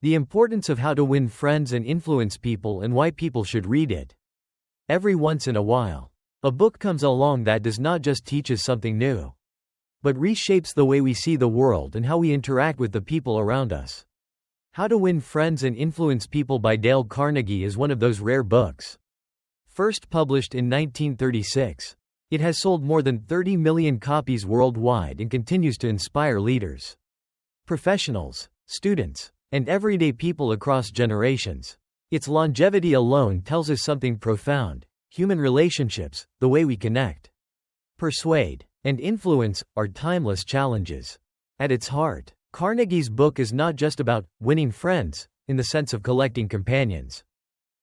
The importance of how to win friends and influence people and why people should read it. Every once in a while, a book comes along that does not just teach us something new, but reshapes the way we see the world and how we interact with the people around us. How to Win Friends and Influence People by Dale Carnegie is one of those rare books. First published in 1936, it has sold more than 30 million copies worldwide and continues to inspire leaders, professionals, students, and everyday people across generations. Its longevity alone tells us something profound: human relationships, the way we connect, persuade, and influence, are timeless challenges. At its heart, Carnegie's book is not just about winning friends, in the sense of collecting companions.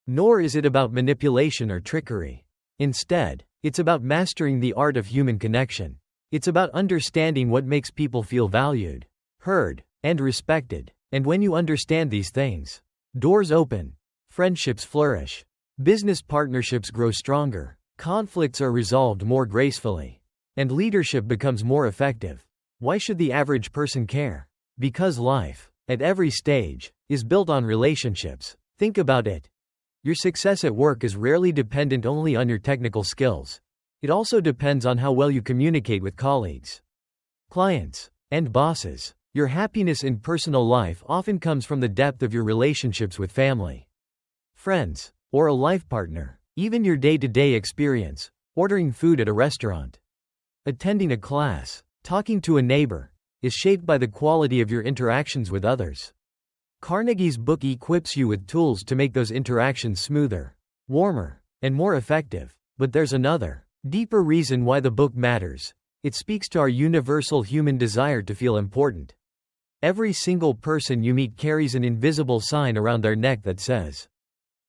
Nor is it about manipulation or trickery. Instead, it's about mastering the art of human connection. It's about understanding what makes people feel valued, heard, and respected. And when you understand these things, doors open, friendships flourish, business partnerships grow stronger, conflicts are resolved more gracefully, and leadership becomes more effective. Why should the average person care? Because life, at every stage, is built on relationships. Think about it. Your success at work is rarely dependent only on your technical skills. It also depends on how well you communicate with colleagues, clients, and bosses. Your happiness in personal life often comes from the depth of your relationships with family, friends, or a life partner. Even your day-to-day experience, ordering food at a restaurant, attending a class, talking to a neighbor, is shaped by the quality of your interactions with others. Carnegie's book equips you with tools to make those interactions smoother, warmer, and more effective. But there's another, deeper reason why the book matters. It speaks to our universal human desire to feel important. Every single person you meet carries an invisible sign around their neck that says,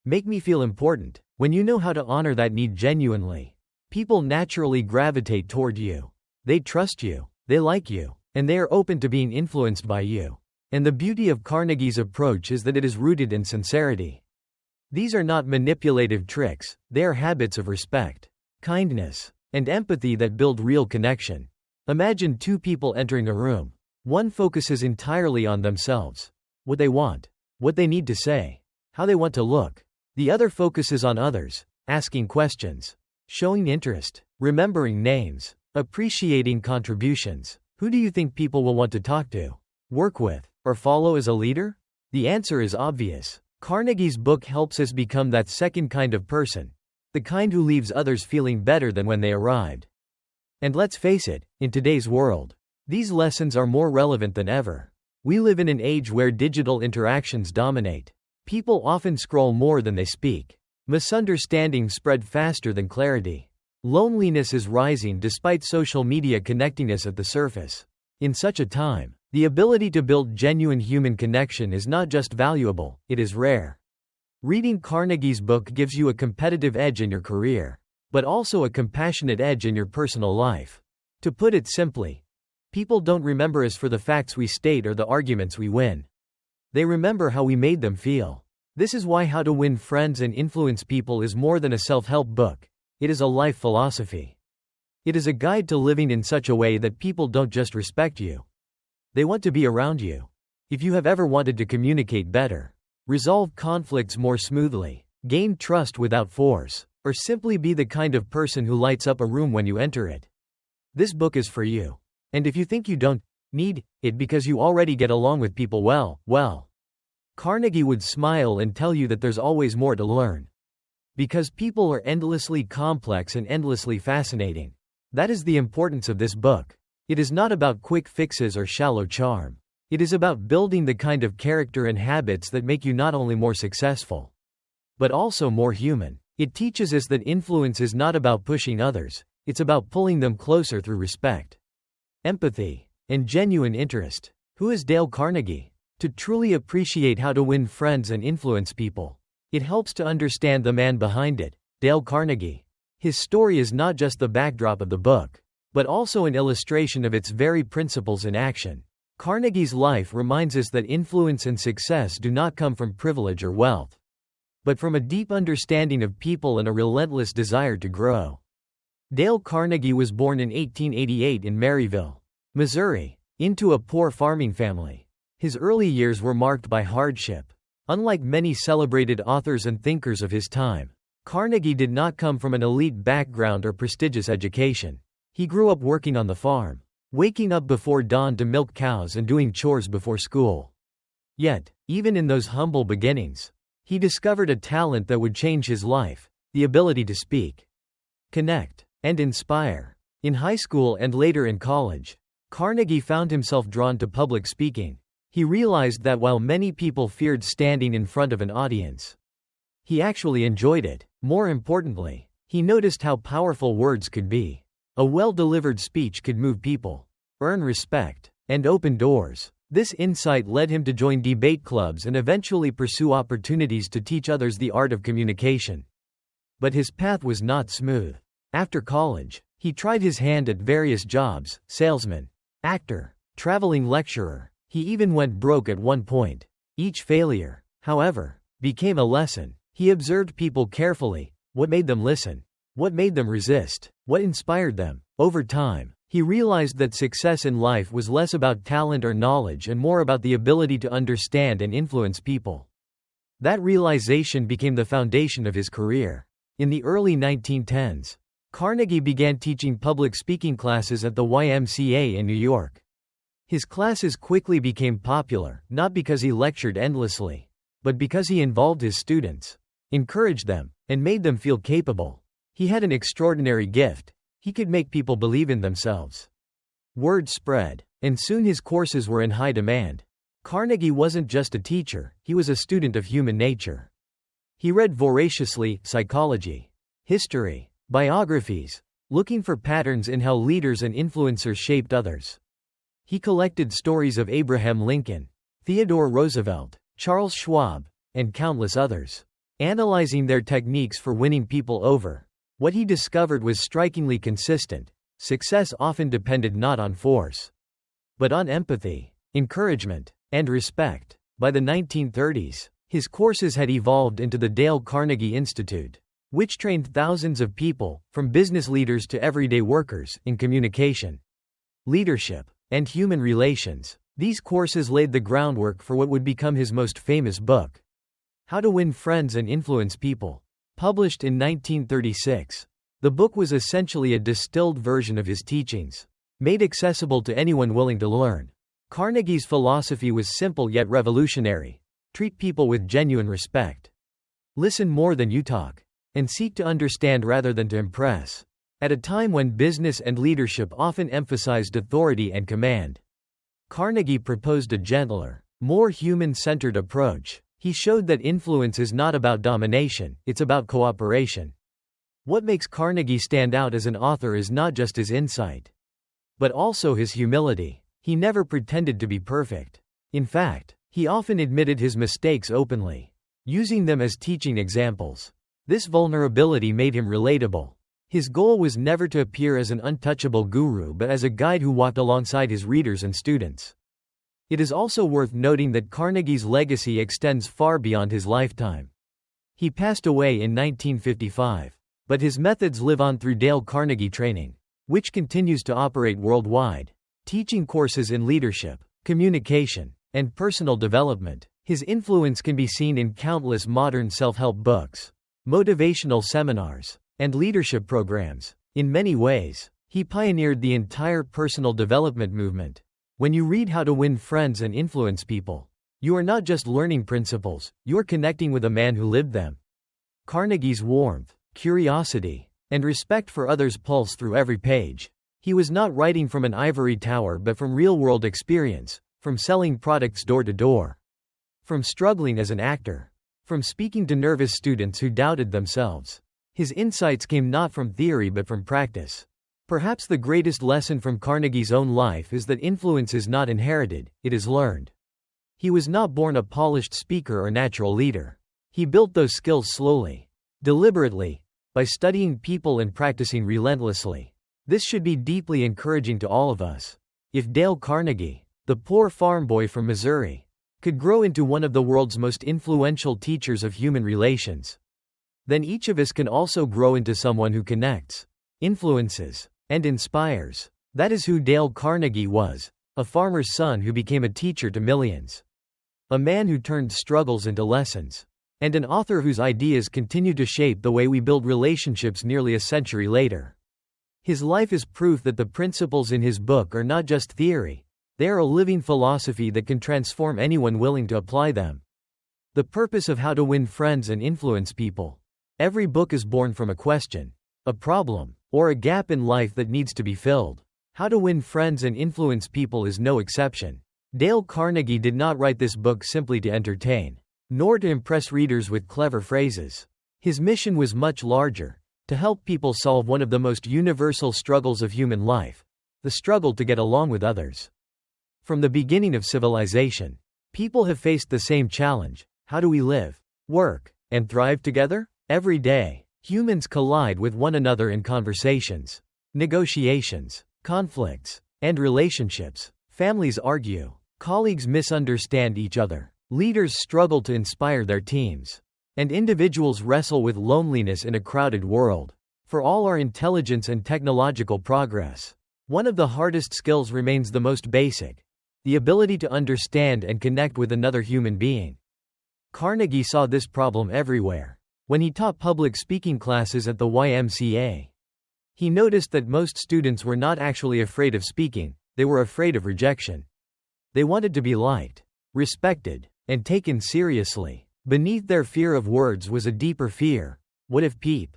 "Make me feel important." When you know how to honor that need genuinely, people naturally gravitate toward you. They trust you, they like you, and they are open to being influenced by you. And the beauty of Carnegie's approach is that it is rooted in sincerity. These are not manipulative tricks, they are habits of respect, kindness, and empathy that build real connection. Imagine two people entering a room. One focuses entirely on themselves, what they want, what they need to say, how they want to look. The other focuses on others, asking questions, showing interest, remembering names, appreciating contributions. Who do you think people will want to talk to, work with, or follow as a leader? The answer is obvious. Carnegie's book helps us become that second kind of person, the kind who leaves others feeling better than when they arrived. And let's face it, in today's world, these lessons are more relevant than ever. We live in an age where digital interactions dominate. People often scroll more than they speak. Misunderstandings spread faster than clarity. Loneliness is rising despite social media connecting us at the surface. In such a time, the ability to build genuine human connection is not just valuable, it is rare. Reading Carnegie's book gives you a competitive edge in your career, but also a compassionate edge in your personal life. To put it simply, people don't remember us for the facts we state or the arguments we win. They remember how we made them feel. This is why How to Win Friends and Influence People is more than a self-help book. It is a life philosophy. It is a guide to living in such a way that people don't just respect you. They want to be around you. If you have ever wanted to communicate better, resolve conflicts more smoothly, gain trust without force, or simply be the kind of person who lights up a room when you enter it, this book is for you. And if you think you don't need it because you already get along with people well, Carnegie would smile and tell you that there's always more to learn. Because people are endlessly complex and endlessly fascinating. That is the importance of this book. It is not about quick fixes or shallow charm. It is about building the kind of character and habits that make you not only more successful, but also more human. It teaches us that influence is not about pushing others, it's about pulling them closer through respect, empathy, and genuine interest. Who is Dale Carnegie? To truly appreciate How to Win Friends and Influence People, it helps to understand the man behind it, Dale Carnegie. His story is not just the backdrop of the book, but also an illustration of its very principles in action. Carnegie's life reminds us that influence and success do not come from privilege or wealth, but from a deep understanding of people and a relentless desire to grow. Dale Carnegie was born in 1888 in Maryville, Missouri, into a poor farming family. His early years were marked by hardship. Unlike many celebrated authors and thinkers of his time, Carnegie did not come from an elite background or prestigious education. He grew up working on the farm, waking up before dawn to milk cows and doing chores before school. Yet, even in those humble beginnings, he discovered a talent that would change his life: the ability to speak, connect, and inspire. In high school and later in college, Carnegie found himself drawn to public speaking. He realized that while many people feared standing in front of an audience, he actually enjoyed it. More importantly, he noticed how powerful words could be. A well-delivered speech could move people, earn respect, and open doors. This insight led him to join debate clubs and eventually pursue opportunities to teach others the art of communication. But his path was not smooth. After college, he tried his hand at various jobs: salesman, actor, traveling lecturer. He even went broke at one point. Each failure, however, became a lesson. He observed people carefully: what made them listen, what made them resist, what inspired them. Over time, he realized that success in life was less about talent or knowledge and more about the ability to understand and influence people. That realization became the foundation of his career. In the early 1910s, Carnegie began teaching public speaking classes at the YMCA in New York. His classes quickly became popular, not because he lectured endlessly, but because he involved his students, encouraged them, and made them feel capable. He had an extraordinary gift: he could make people believe in themselves. Word spread, and soon his courses were in high demand. Carnegie wasn't just a teacher, he was a student of human nature. He read voraciously: psychology, history, biographies, looking for patterns in how leaders and influencers shaped others. He collected stories of Abraham Lincoln, Theodore Roosevelt, Charles Schwab, and countless others, analyzing their techniques for winning people over. What he discovered was strikingly consistent: success often depended not on force, but on empathy, encouragement, and respect. By the 1930s, his courses had evolved into the Dale Carnegie Institute, which trained thousands of people, from business leaders to everyday workers, in communication, leadership, and human relations. These courses laid the groundwork for what would become his most famous book, How to Win Friends and Influence People. Published in 1936, the book was essentially a distilled version of his teachings, made accessible to anyone willing to learn. Carnegie's philosophy was simple yet revolutionary: treat people with genuine respect, listen more than you talk, and seek to understand rather than to impress. At a time when business and leadership often emphasized authority and command, Carnegie proposed a gentler, more human-centered approach. He showed that influence is not about domination, it's about cooperation. What makes Carnegie stand out as an author is not just his insight, but also his humility. He never pretended to be perfect. In fact, he often admitted his mistakes openly, using them as teaching examples. This vulnerability made him relatable. His goal was never to appear as an untouchable guru but as a guide who walked alongside his readers and students. It is also worth noting that Carnegie's legacy extends far beyond his lifetime. He passed away in 1955, but his methods live on through Dale Carnegie Training, which continues to operate worldwide, teaching courses in leadership, communication, and personal development. His influence can be seen in countless modern self-help books, motivational seminars, and leadership programs. In many ways, he pioneered the entire personal development movement. When you read How to Win Friends and Influence People, you are not just learning principles, you are connecting with a man who lived them. Carnegie's warmth, curiosity, and respect for others pulse through every page. He was not writing from an ivory tower but from real-world experience, from selling products door to door, from struggling as an actor, from speaking to nervous students who doubted themselves. His insights came not from theory but from practice. Perhaps the greatest lesson from Carnegie's own life is that influence is not inherited, it is learned. He was not born a polished speaker or natural leader. He built those skills slowly, deliberately, by studying people and practicing relentlessly. This should be deeply encouraging to all of us. If Dale Carnegie, the poor farm boy from Missouri, could grow into one of the world's most influential teachers of human relations, then each of us can also grow into someone who connects, influences, and inspires. That is who Dale Carnegie was. a farmer's son who became a teacher to millions, a man who turned struggles into lessons, and an author whose ideas continue to shape the way we build relationships nearly a century later. His life is proof that the principles in his book are not just theory, they are a living philosophy that can transform anyone willing to apply them. The purpose of How to Win Friends and Influence People. Every book is born from a question, a problem, or a gap in life that needs to be filled. How to Win Friends and Influence People is no exception. Dale Carnegie did not write this book simply to entertain, nor to impress readers with clever phrases. His mission was much larger, to help people solve one of the most universal struggles of human life, the struggle to get along with others. From the beginning of civilization, people have faced the same challenge: how do we live, work, and thrive together? Every day, humans collide with one another in conversations, negotiations, conflicts, and relationships. Families argue, colleagues misunderstand each other, leaders struggle to inspire their teams, and individuals wrestle with loneliness in a crowded world. For all our intelligence and technological progress, one of the hardest skills remains the most basic: the ability to understand and connect with another human being. Carnegie saw this problem everywhere. When he taught public speaking classes at the YMCA, he noticed that most students were not actually afraid of speaking, they were afraid of rejection. They wanted to be liked, respected, and taken seriously. Beneath their fear of words was a deeper fear: what if peep?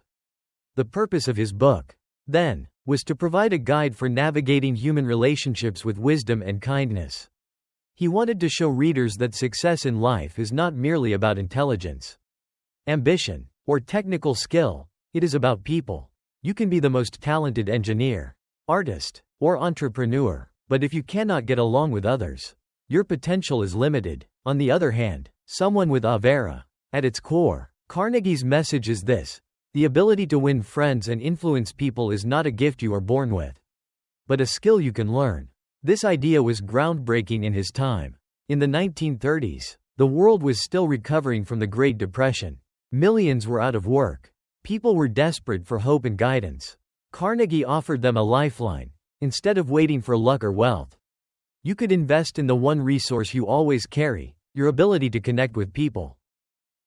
The purpose of his book, then, was to provide a guide for navigating human relationships with wisdom and kindness. He wanted to show readers that success in life is not merely about intelligence, ambition, or technical skill, it is about people. You can be the most talented engineer, artist, or entrepreneur, but if you cannot get along with others, your potential is limited. On the other hand, someone with Avera, at its core, Carnegie's message is this: the ability to win friends and influence people is not a gift you are born with, but a skill you can learn. This idea was groundbreaking in his time. In the 1930s, the world was still recovering from the Great Depression. Millions were out of work. People were desperate for hope and guidance. Carnegie offered them a lifeline. Instead of waiting for luck or wealth, you could invest in the one resource you always carry: your ability to connect with people.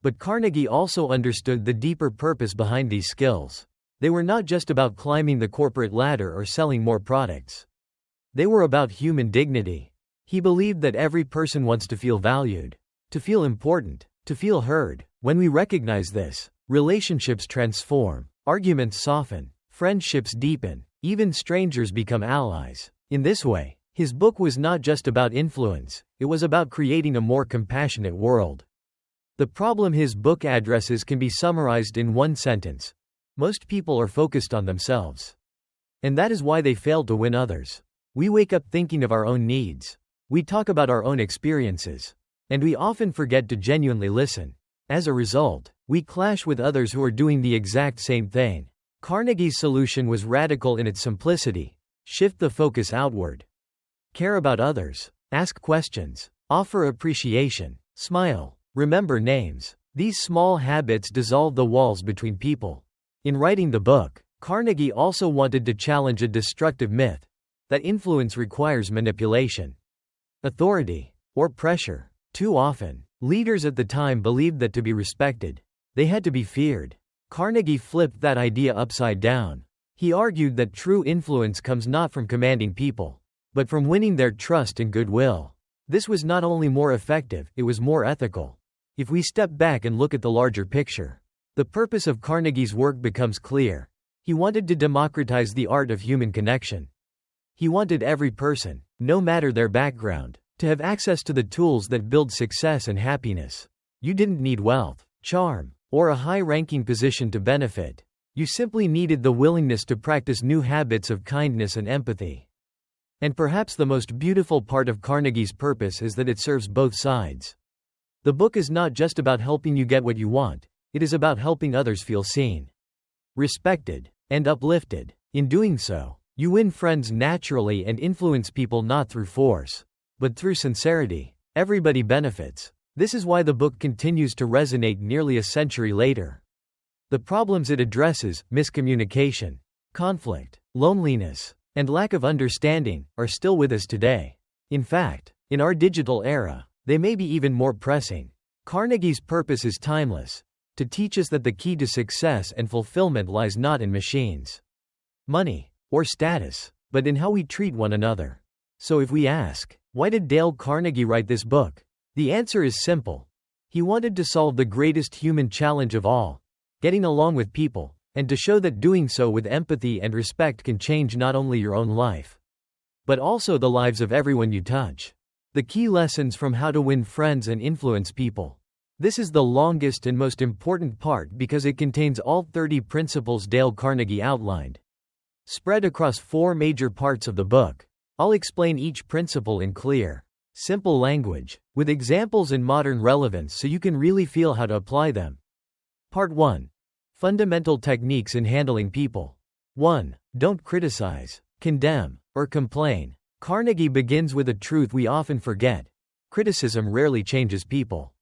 But Carnegie also understood the deeper purpose behind these skills. They were not just about climbing the corporate ladder or selling more products. They were about human dignity. He believed that every person wants to feel valued, to feel important, to feel heard. When we recognize this, relationships transform, arguments soften, friendships deepen, even strangers become allies. In this way, his book was not just about influence, it was about creating a more compassionate world. The problem his book addresses can be summarized in one sentence: most people are focused on themselves. And that is why they fail to win others. We wake up thinking of our own needs. We talk about our own experiences. And we often forget to genuinely listen. As a result, we clash with others who are doing the exact same thing. Carnegie's solution was radical in its simplicity: shift the focus outward. Care about others. Ask questions. Offer appreciation. Smile. Remember names. These small habits dissolve the walls between people. In writing the book, Carnegie also wanted to challenge a destructive myth: that influence requires manipulation, authority, or pressure. Too often, leaders at the time believed that to be respected, they had to be feared. Carnegie flipped that idea upside down. He argued that true influence comes not from commanding people, but from winning their trust and goodwill. This was not only more effective, it was more ethical. If we step back and look at the larger picture, the purpose of Carnegie's work becomes clear. He wanted to democratize the art of human connection. He wanted every person, no matter their background, to have access to the tools that build success and happiness. You didn't need wealth, charm, or a high-ranking position to benefit. You simply needed the willingness to practice new habits of kindness and empathy. And perhaps the most beautiful part of Carnegie's purpose is that it serves both sides. The book is not just about helping you get what you want, it is about helping others feel seen, respected, and uplifted. In doing so, you win friends naturally and influence people not through force, but through sincerity. Everybody benefits. This is why the book continues to resonate nearly a century later. The problems it addresses, miscommunication, conflict, loneliness, and lack of understanding, are still with us today. In fact, in our digital era, they may be even more pressing. Carnegie's purpose is timeless: to teach us that the key to success and fulfillment lies not in machines, money, or status, but in how we treat one another. So if we ask, why did Dale Carnegie write this book? The answer is simple. He wanted to solve the greatest human challenge of all: getting along with people, and to show that doing so with empathy and respect can change not only your own life, but also the lives of everyone you touch. The key lessons from how to win friends and influence people. This is the longest and most important part because it contains all 30 principles Dale Carnegie outlined, spread across 4 major parts of the book. I'll explain each principle in clear, simple language, with examples and modern relevance so you can really feel how to apply them. Part 1. Fundamental techniques in handling people. 1. Don't criticize, condemn, or complain. Carnegie begins with a truth we often forget: criticism rarely changes people.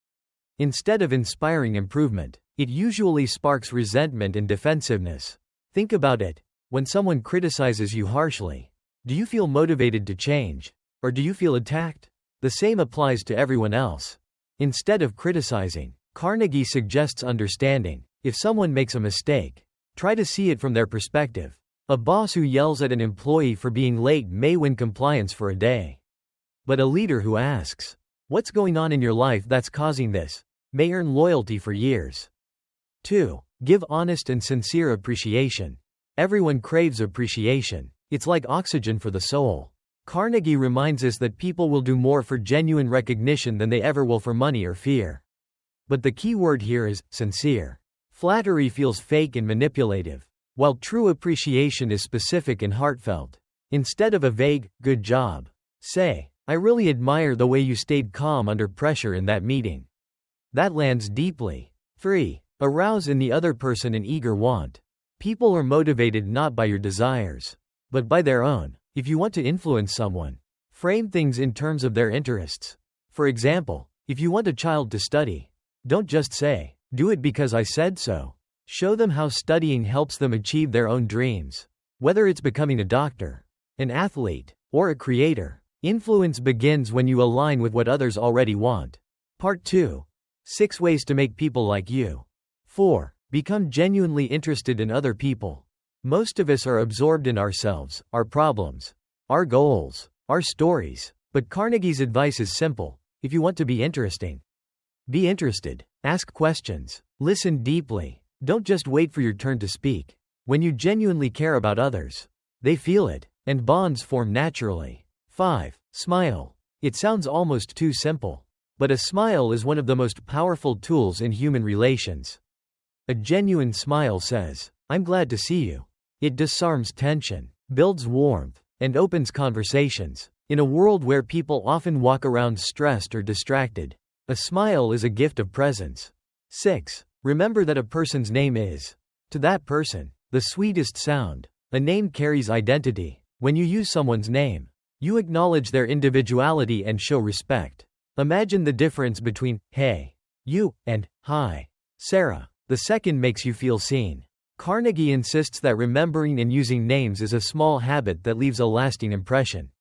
Instead of inspiring improvement, it usually sparks resentment and defensiveness. Think about it. When someone criticizes you harshly, do you feel motivated to change? Or do you feel attacked? The same applies to everyone else. Instead of criticizing, Carnegie suggests understanding. If someone makes a mistake, try to see it from their perspective. A boss who yells at an employee for being late may win compliance for a day. But a leader who asks, "What's going on in your life that's causing this?" may earn loyalty for years. 2. Give honest and sincere appreciation. Everyone craves appreciation. It's like oxygen for the soul. Carnegie reminds us that people will do more for genuine recognition than they ever will for money or fear. But the key word here is sincere. Flattery feels fake and manipulative, while true appreciation is specific and heartfelt. Instead of a vague, "good job," say, "I really admire the way you stayed calm under pressure in that meeting." That lands deeply. 3. Arouse in the other person an eager want. People are motivated not by your desires, but by their own. If you want to influence someone, frame things in terms of their interests. For example, if you want a child to study, don't just say, "Do it because I said so." Show them how studying helps them achieve their own dreams. Whether it's becoming a doctor, an athlete, or a creator, influence begins when you align with what others already want. Part 2. 6 ways to make people like you. 4. Become genuinely interested in other people. Most of us are absorbed in ourselves, our problems, our goals, our stories. But Carnegie's advice is simple: if you want to be interesting, be interested. Ask questions. Listen deeply. Don't just wait for your turn to speak. When you genuinely care about others, they feel it, and bonds form naturally. 5. Smile. It sounds almost too simple, but a smile is one of the most powerful tools in human relations. A genuine smile says, "I'm glad to see you." It disarms tension, builds warmth, and opens conversations. In a world where people often walk around stressed or distracted, a smile is a gift of presence. 6. Remember that a person's name is, to that person, the sweetest sound. A name carries identity. When you use someone's name, you acknowledge their individuality and show respect. Imagine the difference between, "Hey, you," and, "Hi, Sarah." The second makes you feel seen. Carnegie insists that remembering and using names is a small habit that leaves a lasting impression.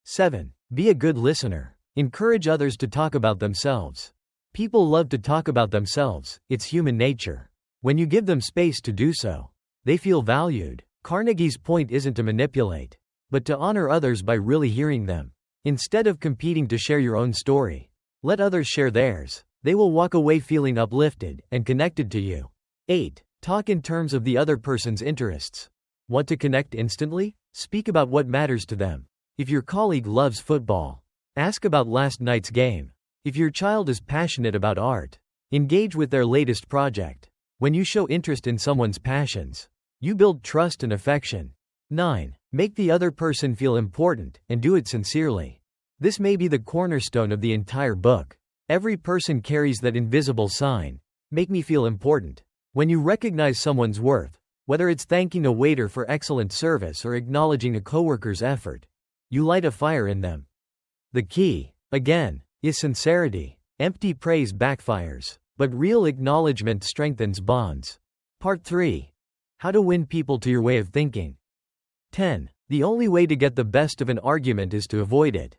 7. Be a good listener. Encourage others to talk about themselves. People love to talk about themselves, it's human nature. When you give them space to do so, they feel valued. Carnegie's point isn't to manipulate, but to honor others by really hearing them. Instead of competing to share your own story, let others share theirs. They will walk away feeling uplifted and connected to you. 8. Talk in terms of the other person's interests. Want to connect instantly? Speak about what matters to them. If your colleague loves football, ask about last night's game. If your child is passionate about art, engage with their latest project. When you show interest in someone's passions, you build trust and affection. 9. Make the other person feel important, and do it sincerely. This may be the cornerstone of the entire book. Every person carries that invisible sign: "Make me feel important." When you recognize someone's worth, whether it's thanking a waiter for excellent service or acknowledging a coworker's effort, you light a fire in them. The key, again, is sincerity. Empty praise backfires, but real acknowledgement strengthens bonds. Part 3. How to win people to your way of thinking. 10. The only way to get the best of an argument is to avoid it.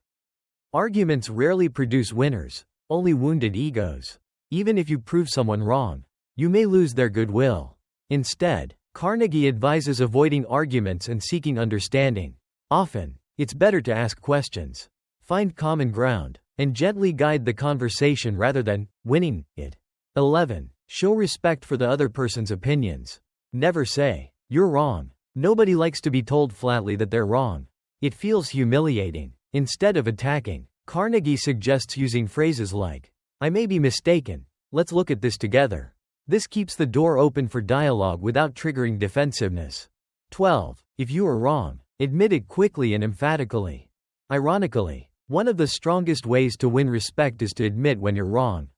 Arguments rarely produce winners, only wounded egos. Even if you prove someone wrong, you may lose their goodwill. Instead, Carnegie advises avoiding arguments and seeking understanding. Often, it's better to ask questions, find common ground, and gently guide the conversation rather than winning it. 11. Show respect for the other person's opinions. Never say, "You're wrong." Nobody likes to be told flatly that they're wrong. It feels humiliating. Instead of attacking, Carnegie suggests using phrases like, "I may be mistaken. Let's look at this together." This keeps the door open for dialogue without triggering defensiveness. 12. If you are wrong, admit it quickly and emphatically. Ironically, one of the strongest ways to win respect is to admit when you're wrong.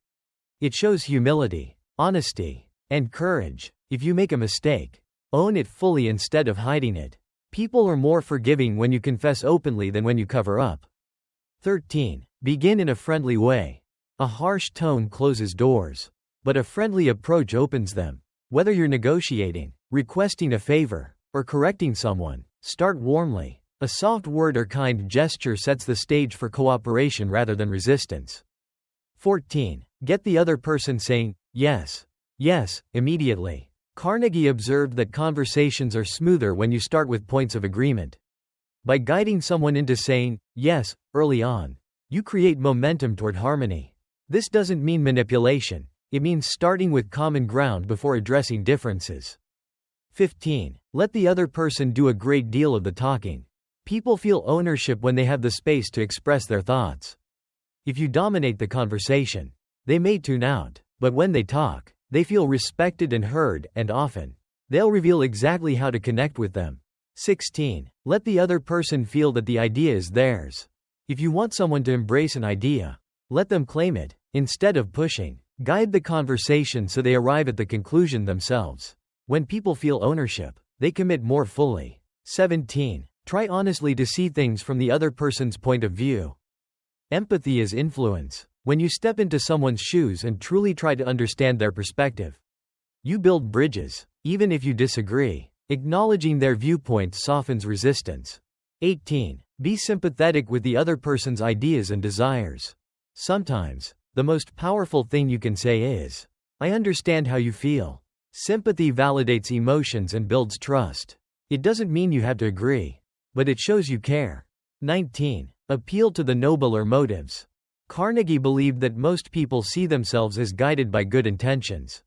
It shows humility, honesty, and courage. If you make a mistake, own it fully instead of hiding it. People are more forgiving when you confess openly than when you cover up. 13. Begin in a friendly way. A harsh tone closes doors, but a friendly approach opens them. Whether you're negotiating, requesting a favor, or correcting someone, start warmly. A soft word or kind gesture sets the stage for cooperation rather than resistance. 14. Get the other person saying, "Yes, yes," immediately. Carnegie observed that conversations are smoother when you start with points of agreement. By guiding someone into saying, "yes," early on, you create momentum toward harmony. This doesn't mean manipulation, it means starting with common ground before addressing differences. 15. Let the other person do a great deal of the talking. People feel ownership when they have the space to express their thoughts. If you dominate the conversation, they may tune out, but when they talk, they feel respected and heard, and often, they'll reveal exactly how to connect with them. 16. Let the other person feel that the idea is theirs. If you want someone to embrace an idea, let them claim it, instead of pushing. Guide the conversation so they arrive at the conclusion themselves. When people feel ownership, they commit more fully. 17. Try honestly to see things from the other person's point of view. Empathy is influence. When you step into someone's shoes and truly try to understand their perspective, you build bridges, even if you disagree. Acknowledging their viewpoint softens resistance. 18. Be sympathetic with the other person's ideas and desires. Sometimes, the most powerful thing you can say is, "I understand how you feel." Sympathy validates emotions and builds trust. It doesn't mean you have to agree, but it shows you care. 19. Appeal to the nobler motives. Carnegie believed that most people see themselves as guided by good intentions.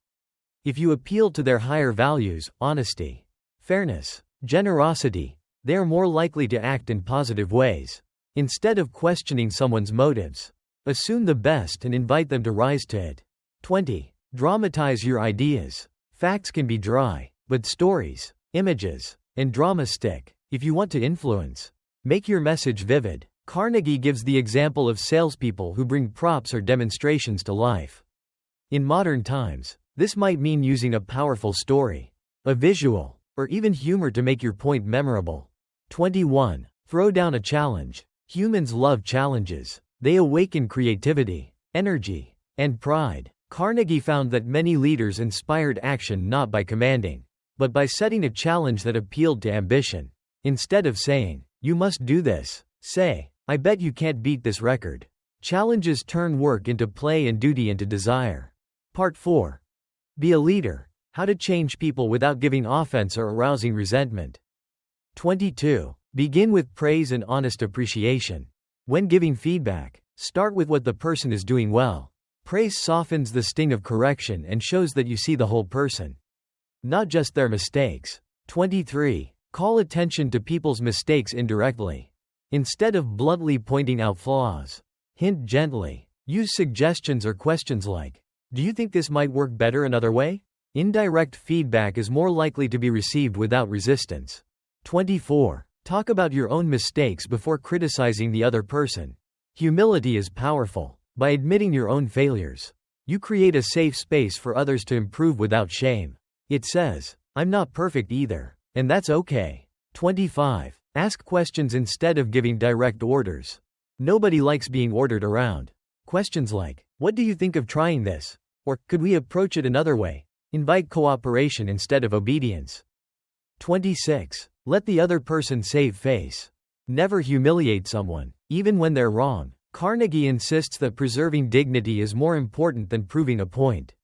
If you appeal to their higher values, honesty, fairness, generosity, they are more likely to act in positive ways. Instead of questioning someone's motives, assume the best and invite them to rise to it. 20. Dramatize your ideas. Facts can be dry, but stories, images, and drama stick. If you want to influence, make your message vivid. Carnegie gives the example of salespeople who bring props or demonstrations to life. In modern times, this might mean using a powerful story, a visual, or even humor to make your point memorable. 21. Throw down a challenge. Humans love challenges. They awaken creativity, energy, and pride. Carnegie found that many leaders inspired action not by commanding, but by setting a challenge that appealed to ambition. Instead of saying, "You must do this," say, "I bet you can't beat this record." Challenges turn work into play and duty into desire. Part 4. Be a leader. How to change people without giving offense or arousing resentment. 22. Begin with praise and honest appreciation. When giving feedback, start with what the person is doing well. Praise softens the sting of correction and shows that you see the whole person, not just their mistakes. 23. Call attention to people's mistakes indirectly. Instead of bluntly pointing out flaws, hint gently. Use suggestions or questions like, "Do you think this might work better another way?" Indirect feedback is more likely to be received without resistance. 24. Talk about your own mistakes before criticizing the other person. Humility is powerful. By admitting your own failures, you create a safe space for others to improve without shame. It says, "I'm not perfect either, and that's okay." 25. Ask questions instead of giving direct orders. Nobody likes being ordered around. Questions like, "What do you think of trying this?" Or, "Could we approach it another way?" invite cooperation instead of obedience. 26. Let the other person save face. Never humiliate someone, even when they're wrong. Carnegie insists that preserving dignity is more important than proving a point.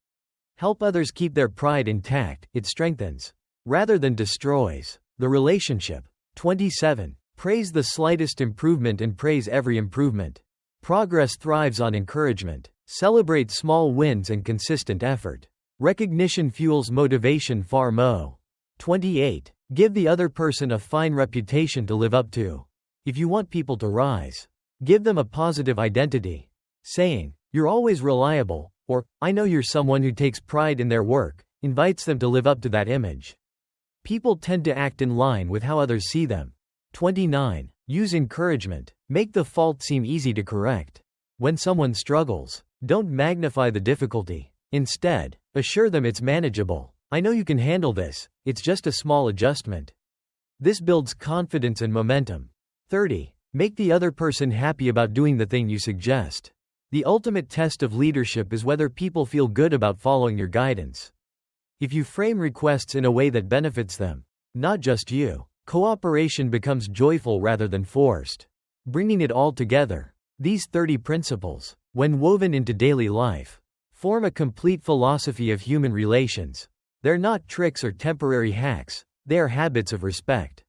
Help others keep their pride intact, it strengthens, rather than destroys, the relationship. 27. Praise the slightest improvement and praise every improvement. Progress thrives on encouragement. Celebrate small wins and consistent effort. Recognition fuels motivation far more. 28. Give the other person a fine reputation to live up to. If you want people to rise, give them a positive identity. Saying, "You're always reliable," or, "I know you're someone who takes pride in their work," invites them to live up to that image. People tend to act in line with how others see them. 29. Use encouragement. Make the fault seem easy to correct. When someone struggles, don't magnify the difficulty. Instead, assure them it's manageable. "I know you can handle this, it's just a small adjustment." This builds confidence and momentum. 30. Make the other person happy about doing the thing you suggest. The ultimate test of leadership is whether people feel good about following your guidance. If you frame requests in a way that benefits them, not just you, cooperation becomes joyful rather than forced. Bringing it all together, these 30 principles, when woven into daily life, form a complete philosophy of human relations. They're not tricks or temporary hacks, they are habits of respect,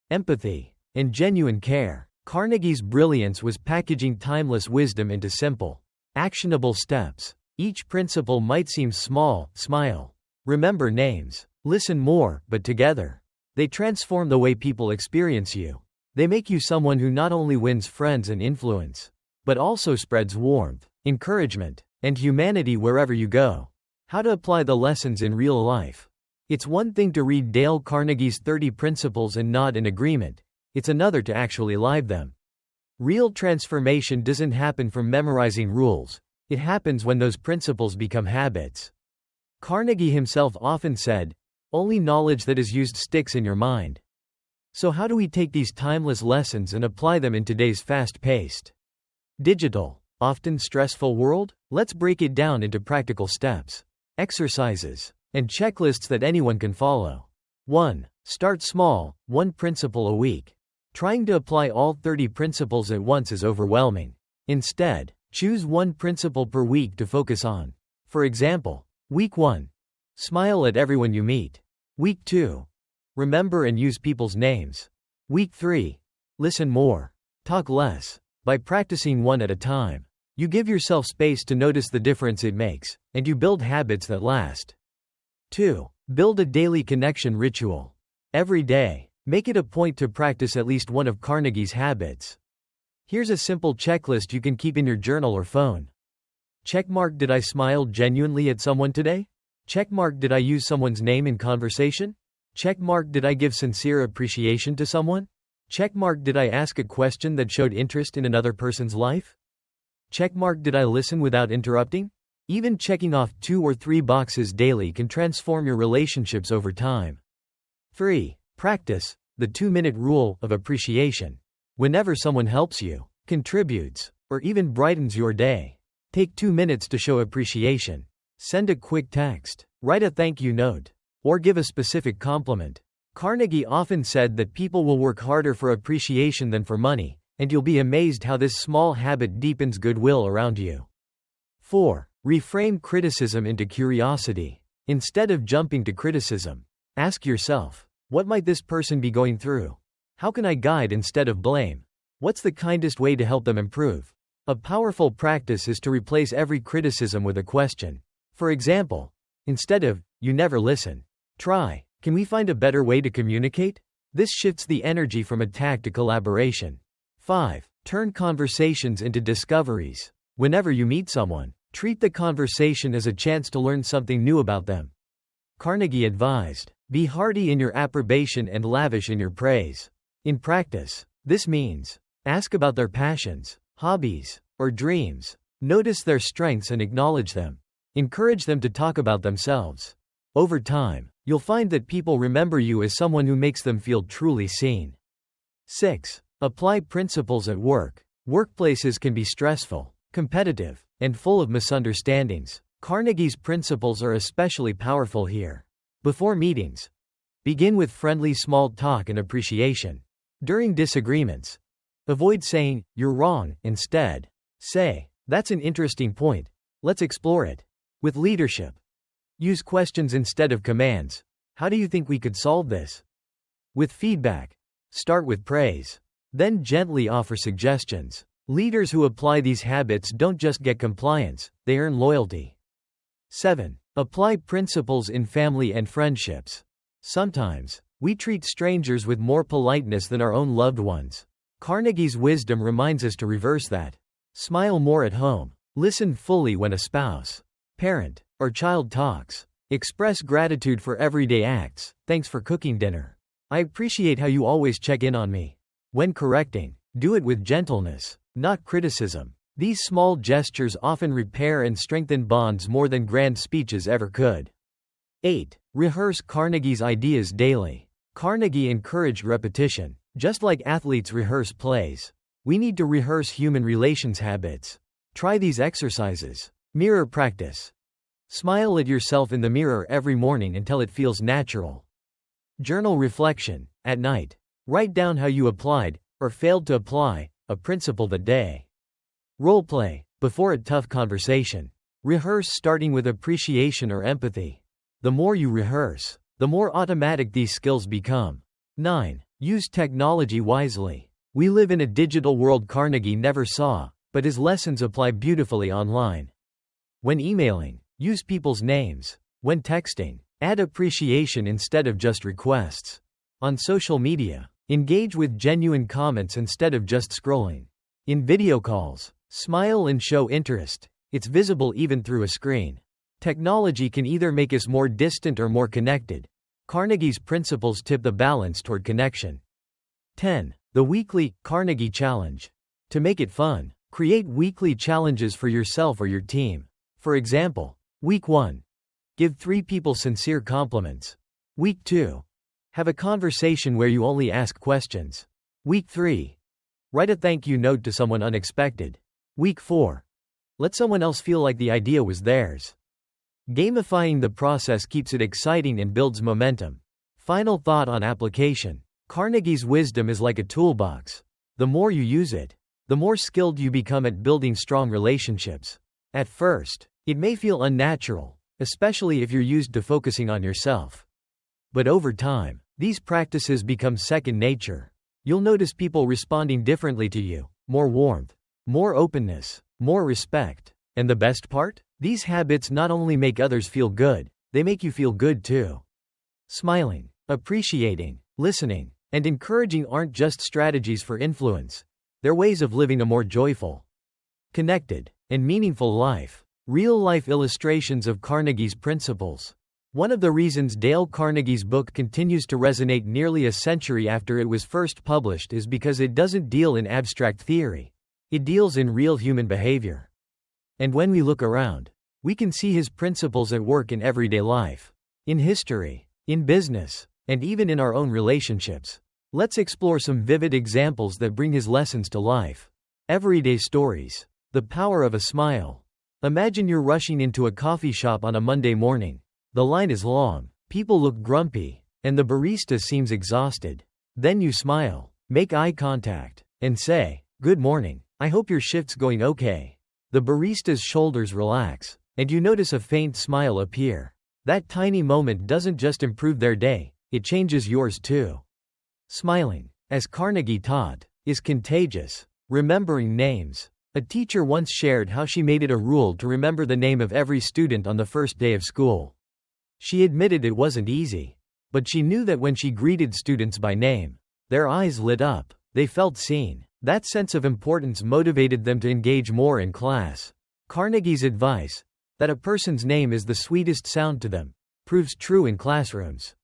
empathy, and genuine care. Carnegie's brilliance was packaging timeless wisdom into simple, actionable steps. Each principle might seem small: smile, remember names, listen more, but together, they transform the way people experience you. They make you someone who not only wins friends and influence, but also spreads warmth, encouragement, and humanity wherever you go. How to apply the lessons in real life. It's one thing to read Dale Carnegie's 30 principles and nod in agreement. It's another to actually live them. Real transformation doesn't happen from memorizing rules. It happens when those principles become habits. Carnegie himself often said, "Only knowledge that is used sticks in your mind." So how do we take these timeless lessons and apply them in today's fast-paced, digital, often stressful world? Let's break it down into practical steps, exercises, and checklists that anyone can follow. 1. Start small, one principle a week. Trying to apply all 30 principles at once is overwhelming. Instead, choose one principle per week to focus on. For example, Week 1. Smile at everyone you meet. Week 2. Remember and use people's names. Week 3. Listen more. Talk less. By practicing one at a time, you give yourself space to notice the difference it makes, and you build habits that last. 2. Build a daily connection ritual. Every day, make it a point to practice at least one of Carnegie's habits. Here's a simple checklist you can keep in your journal or phone. Checkmark: did I smile genuinely at someone today? Checkmark: did I use someone's name in conversation? Checkmark: did I give sincere appreciation to someone? Checkmark: did I ask a question that showed interest in another person's life? Checkmark: did I listen without interrupting? Even checking off 2 or 3 boxes daily can transform your relationships over time. 3. Practice the 2-minute rule of appreciation. Whenever someone helps you, contributes, or even brightens your day, take 2 minutes to show appreciation. Send a quick text, write a thank you note, or give a specific compliment. Carnegie often said that people will work harder for appreciation than for money, and you'll be amazed how this small habit deepens goodwill around you. 4. Reframe criticism into curiosity. Instead of jumping to criticism, ask yourself, what might this person be going through? How can I guide instead of blame? What's the kindest way to help them improve? A powerful practice is to replace every criticism with a question. For example, instead of, "You never listen," try, "Can we find a better way to communicate?" This shifts the energy from attack to collaboration. 5. Turn conversations into discoveries. Whenever you meet someone, treat the conversation as a chance to learn something new about them. Carnegie advised, be hearty in your approbation and lavish in your praise. In practice, this means, ask about their passions, hobbies, or dreams. Notice their strengths and acknowledge them. Encourage them to talk about themselves. Over time, you'll find that people remember you as someone who makes them feel truly seen. 6. Apply principles at work. Workplaces can be stressful, competitive, and full of misunderstandings. Carnegie's principles are especially powerful here. Before meetings, begin with friendly small talk and appreciation. During disagreements, avoid saying, "You're wrong," instead, Say, "That's an interesting point. Let's explore it." With leadership, use questions instead of commands. "How do you think we could solve this?" With feedback, start with praise. Then gently offer suggestions. Leaders who apply these habits don't just get compliance, they earn loyalty. 7. Apply principles in family and friendships. Sometimes, we treat strangers with more politeness than our own loved ones. Carnegie's wisdom reminds us to reverse that. Smile more at home. Listen fully when a spouse, parent, or child talks. Express gratitude for everyday acts. "Thanks for cooking dinner. I appreciate how you always check in on me." When correcting, do it with gentleness, not criticism. These small gestures often repair and strengthen bonds more than grand speeches ever could. 8. Rehearse Carnegie's ideas daily. Carnegie encouraged repetition. Just like athletes rehearse plays, we need to rehearse human relations habits. Try these exercises. Mirror practice. Smile at yourself in the mirror every morning until it feels natural. Journal reflection. At night, write down how you applied, or failed to apply, a principle that day. Role play. Before a tough conversation, rehearse starting with appreciation or empathy. The more you rehearse, the more automatic these skills become. 9. Use technology wisely. We live in a digital world Carnegie never saw, but his lessons apply beautifully online. When emailing, use people's names. When texting, add appreciation instead of just requests. On social media, engage with genuine comments instead of just scrolling. In video calls, smile and show interest. It's visible even through a screen. Technology can either make us more distant or more connected. Carnegie's principles tip the balance toward connection. 10. The Weekly Carnegie Challenge. To make it fun, create weekly challenges for yourself or your team. For example, Week 1. Give 3 people sincere compliments. Week 2. Have a conversation where you only ask questions. Week 3. Write a thank you note to someone unexpected. Week 4. Let someone else feel like the idea was theirs. Gamifying the process keeps it exciting and builds momentum. Final thought on application. Carnegie's wisdom is like a toolbox. The more you use it, the more skilled you become at building strong relationships. At first, it may feel unnatural, especially if you're used to focusing on yourself. But over time, these practices become second nature. You'll notice people responding differently to you, more warmth, more openness, more respect. And the best part? These habits not only make others feel good, they make you feel good too. Smiling, appreciating, listening, and encouraging aren't just strategies for influence. They're ways of living a more joyful, connected, and meaningful life. Real-life illustrations of Carnegie's principles. One of the reasons Dale Carnegie's book continues to resonate nearly a century after it was first published is because it doesn't deal in abstract theory. It deals in real human behavior. And when we look around, we can see his principles at work in everyday life, in history, in business, and even in our own relationships. Let's explore some vivid examples that bring his lessons to life. Everyday stories. The power of a smile. Imagine you're rushing into a coffee shop on a Monday morning. The line is long, people look grumpy, and the barista seems exhausted. Then you smile, make eye contact, and say, "Good morning, I hope your shift's going okay." The barista's shoulders relax, and you notice a faint smile appear. That tiny moment doesn't just improve their day, it changes yours too. Smiling, as Carnegie taught, is contagious. Remembering names. A teacher once shared how she made it a rule to remember the name of every student on the first day of school. She admitted it wasn't easy, but she knew that when she greeted students by name, their eyes lit up, they felt seen. That sense of importance motivated them to engage more in class. Carnegie's advice, that a person's name is the sweetest sound to them, proves true in classrooms,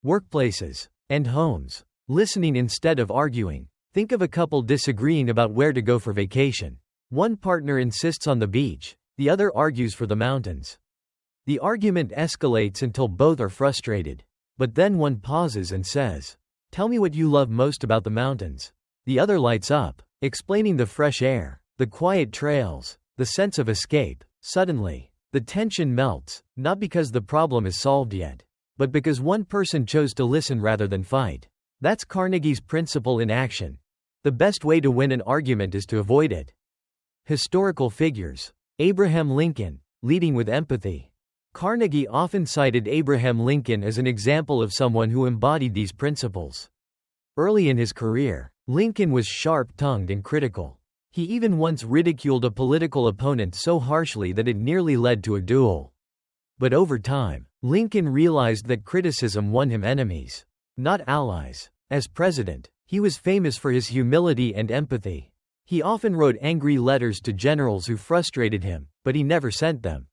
workplaces, and homes. Listening instead of arguing. Think of a couple disagreeing about where to go for vacation. One partner insists on the beach, the other argues for the mountains. The argument escalates until both are frustrated. But then one pauses and says, "Tell me what you love most about the mountains." The other lights up, explaining the fresh air, the quiet trails, the sense of escape. Suddenly, the tension melts, not because the problem is solved yet, but because one person chose to listen rather than fight. That's Carnegie's principle in action. The best way to win an argument is to avoid it. Historical figures. Abraham Lincoln, leading with empathy. Carnegie often cited Abraham Lincoln as an example of someone who embodied these principles. Early in his career, Lincoln was sharp-tongued and critical. He even once ridiculed a political opponent so harshly that it nearly led to a duel. But over time, Lincoln realized that criticism won him enemies, not allies. As president, he was famous for his humility and empathy. He often wrote angry letters to generals who frustrated him, but he never sent them.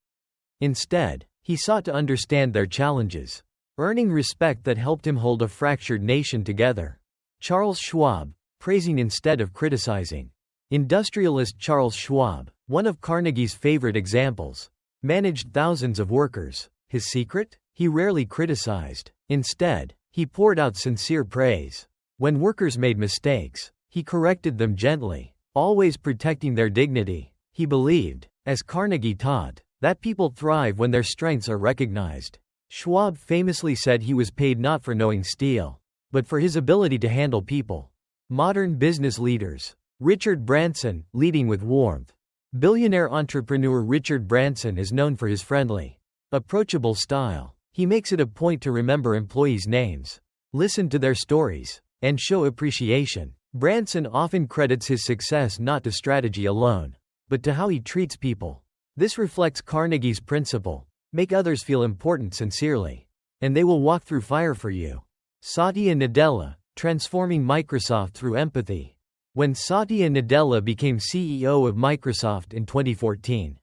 Instead, he sought to understand their challenges, earning respect that helped him hold a fractured nation together. Charles Schwab, praising instead of criticizing. Industrialist Charles Schwab, one of Carnegie's favorite examples, managed thousands of workers. His secret? He rarely criticized. Instead, he poured out sincere praise. When workers made mistakes, he corrected them gently, always protecting their dignity. He believed, as Carnegie taught, that people thrive when their strengths are recognized. Schwab famously said he was paid not for knowing steel, but for his ability to handle people. Modern business leaders. Richard Branson, leading with warmth. Billionaire entrepreneur Richard Branson is known for his friendly, approachable style. He makes it a point to remember employees' names, listen to their stories, and show appreciation. Branson often credits his success not to strategy alone, but to how he treats people. This reflects Carnegie's principle: make others feel important sincerely, and they will walk through fire for you. Satya Nadella, transforming Microsoft through empathy. When Satya Nadella became CEO of Microsoft in 2014,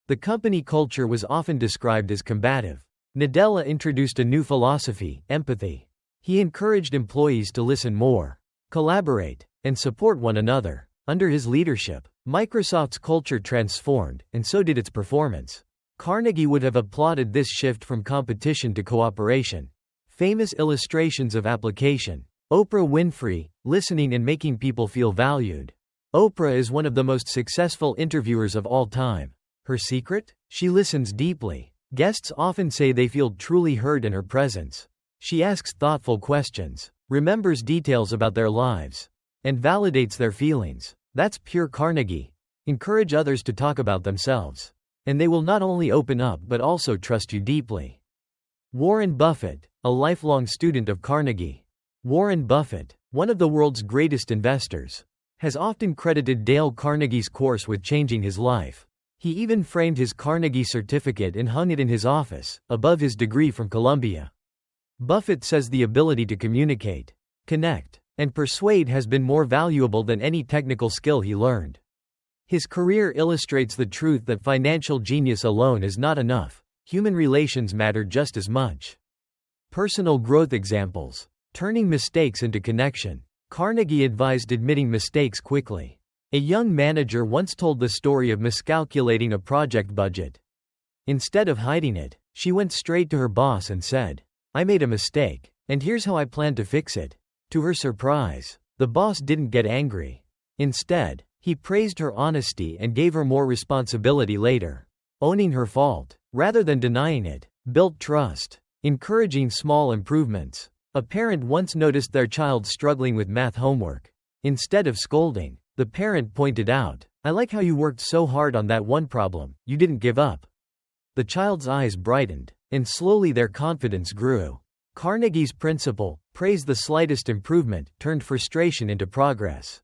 the company culture was often described as combative. Nadella introduced a new philosophy: empathy. He encouraged employees to listen more, collaborate, and support one another. Under his leadership, Microsoft's culture transformed, and so did its performance. Carnegie would have applauded this shift from competition to cooperation. Famous illustrations of application. Oprah Winfrey, listening and making people feel valued. Oprah is one of the most successful interviewers of all time. Her secret? She listens deeply. Guests often say they feel truly heard in her presence. She asks thoughtful questions, remembers details about their lives, and validates their feelings. That's pure Carnegie. Encourage others to talk about themselves, and they will not only open up but also trust you deeply. Warren Buffett, a lifelong student of Carnegie. Warren Buffett, one of the world's greatest investors, has often credited Dale Carnegie's course with changing his life. He even framed his Carnegie certificate and hung it in his office, above his degree from Columbia. Buffett says the ability to communicate, connect, and persuade has been more valuable than any technical skill he learned. His career illustrates the truth that financial genius alone is not enough. Human relations matter just as much. Personal growth examples. Turning mistakes into connection. Carnegie advised admitting mistakes quickly. A young manager once told the story of miscalculating a project budget. Instead of hiding it, she went straight to her boss and said, "I made a mistake, and here's how I plan to fix it." To her surprise, the boss didn't get angry. Instead, he praised her honesty and gave her more responsibility later. Owning her fault, rather than denying it, built trust. Encouraging small improvements. A parent once noticed their child struggling with math homework. Instead of scolding, the parent pointed out, "I like how you worked so hard on that one problem, you didn't give up." The child's eyes brightened, and slowly their confidence grew. Carnegie's principle, praise the slightest improvement, turned frustration into progress.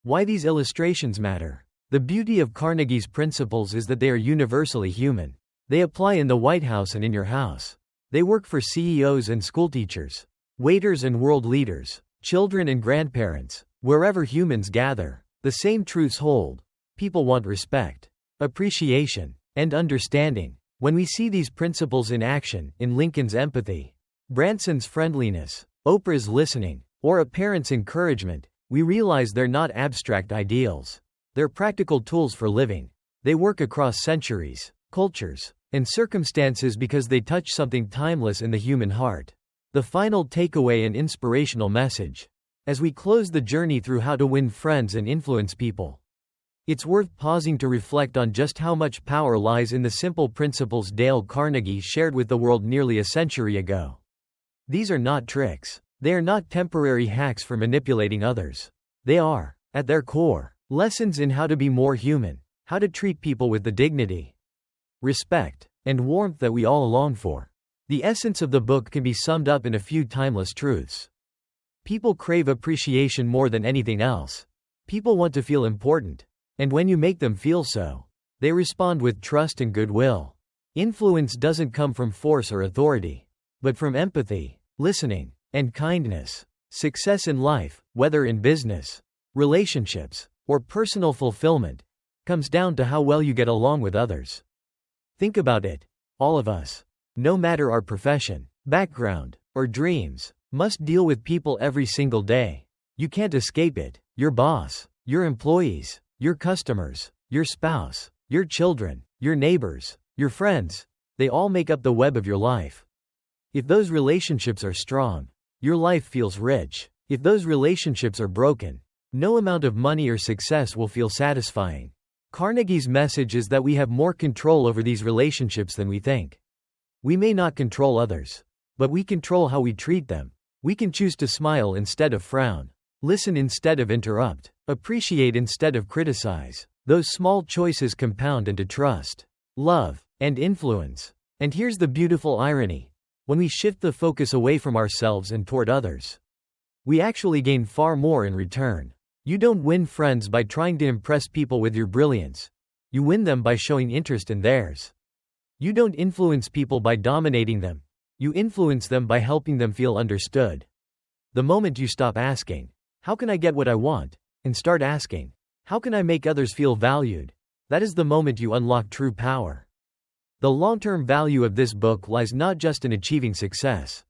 Why these illustrations matter? The beauty of Carnegie's principles is that they are universally human. They apply in the White House and in your house. They work for CEOs and schoolteachers, waiters and world leaders, children and grandparents. Wherever humans gather, the same truths hold. People want respect, appreciation, and understanding. When we see these principles in action, in Lincoln's empathy, Branson's friendliness, Oprah's listening, or a parent's encouragement, we realize they're not abstract ideals. They're practical tools for living. They work across centuries, cultures, and circumstances because they touch something timeless in the human heart. The final takeaway and inspirational message. As we close the journey through how to win friends and influence people, it's worth pausing to reflect on just how much power lies in the simple principles Dale Carnegie shared with the world nearly a century ago. These are not tricks. They are not temporary hacks for manipulating others. They are, at their core, Lessons in how to be more human, how to treat people with the dignity, respect, and warmth that we all long for. The essence of the book can be summed up in a few timeless truths. People crave appreciation more than anything else. People want to feel important. And when you make them feel so, they respond with trust and goodwill. Influence doesn't come from force or authority, but from empathy, listening, and kindness. Success in life, whether in business, relationships, or personal fulfillment, comes down to how well you get along with others. Think about it. All of us, no matter our profession, background, or dreams, must deal with people every single day. You can't escape it. Your boss, your employees, your customers, your spouse, your children, your neighbors, your friends, they all make up the web of your life. If those relationships are strong, your life feels rich. If those relationships are broken, no amount of money or success will feel satisfying. Carnegie's message is that we have more control over these relationships than we think. We may not control others, but we control how we treat them. We can choose to smile instead of frown, listen instead of interrupt, appreciate instead of criticize. Those small choices compound into trust, love, and influence. And here's the beautiful irony. When we shift the focus away from ourselves and toward others, we actually gain far more in return. You don't win friends by trying to impress people with your brilliance. You win them by showing interest in theirs. You don't influence people by dominating them. You influence them by helping them feel understood. The moment you stop asking, "How can I get what I want?" and start asking, "How can I make others feel valued?" that is the moment you unlock true power. The long-term value of this book lies not just in achieving success,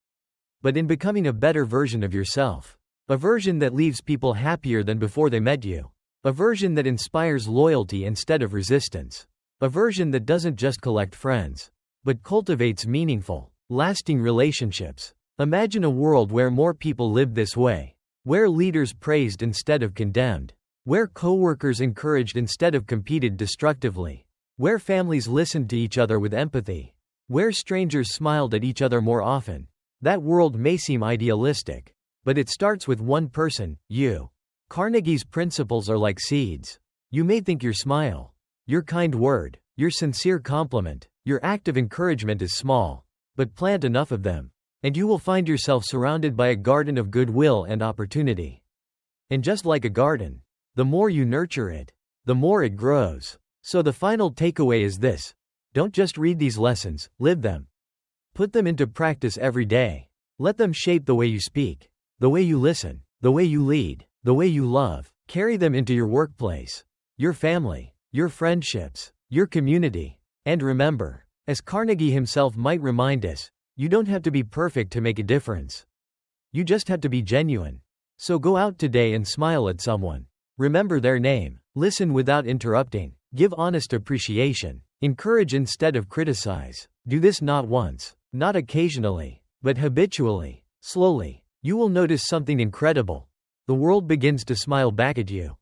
but in becoming a better version of yourself. A version that leaves people happier than before they met you. A version that inspires loyalty instead of resistance. A version that doesn't just collect friends, but cultivates meaningful, lasting relationships. Imagine a world where more people lived this way. Where leaders praised instead of condemned. Where coworkers encouraged instead of competed destructively. Where families listened to each other with empathy. Where strangers smiled at each other more often. That world may seem idealistic, but it starts with one person, you. Carnegie's principles are like seeds. You may think your smile, your kind word, your sincere compliment, your act of encouragement is small, but plant enough of them, and you will find yourself surrounded by a garden of goodwill and opportunity. And just like a garden, the more you nurture it, the more it grows. So the final takeaway is this: don't just read these lessons, live them. Put them into practice every day. Let them shape the way you speak, the way you listen, the way you lead, the way you love. Carry them into your workplace, your family, your friendships, your community. And remember, as Carnegie himself might remind us, you don't have to be perfect to make a difference. You just have to be genuine. So go out today and smile at someone. Remember their name. Listen without interrupting. Give honest appreciation. Encourage instead of criticize. Do this not once, not occasionally, but habitually. Slowly, you will notice something incredible. The world begins to smile back at you.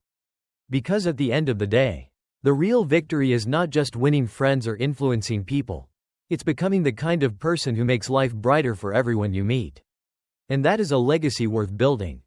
Because at the end of the day, the real victory is not just winning friends or influencing people. It's becoming the kind of person who makes life brighter for everyone you meet. And that is a legacy worth building.